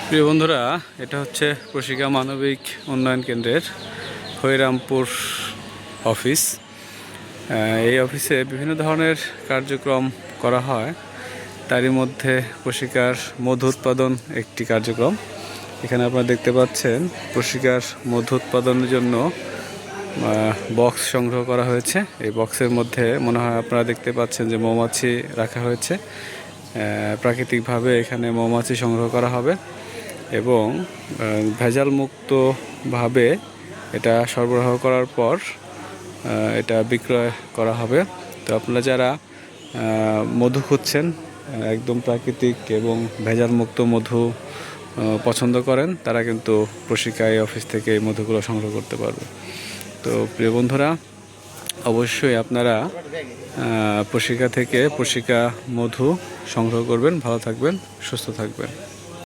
প্রিয় বন্ধুরা, এটা হচ্ছে প্রশিকা মানবিক উন্নয়ন কেন্দ্রের হরিরামপুর অফিস। এই অফিসে বিভিন্ন ধরনের কার্যক্রম করা হয়। তারই মধ্যে প্রশিকার মধু উৎপাদন একটি কার্যক্রম। এখানে আপনারা দেখতে পাচ্ছেন প্রশিকার মধু উৎপাদনের জন্য বক্স সংগ্রহ করা হয়েছে। এই বক্সের মধ্যে মনে হয় আপনারা দেখতে পাচ্ছেন যে মৌমাছি রাখা হয়েছে। প্রাকৃতিকভাবে এখানে মৌমাছি সংগ্রহ করা হবে এবং ভেজাল মুক্তভাবে এটা সরবরাহ করার পর এটা বিক্রয় করা হবে। তো আপনারা যারা মধু খুঁজছেন, একদম প্রাকৃতিক এবং ভেজাল মুক্ত মধু পছন্দ করেন, তারা কিন্তু প্রশিকা এই অফিস থেকে এই মধুগুলো সংগ্রহ করতে পারবে। তো প্রিয় বন্ধুরা, অবশ্যই আপনারা প্রশিকা থেকে প্রশিকা মধু সংগ্রহ করবেন। ভালো থাকবেন, সুস্থ থাকবেন।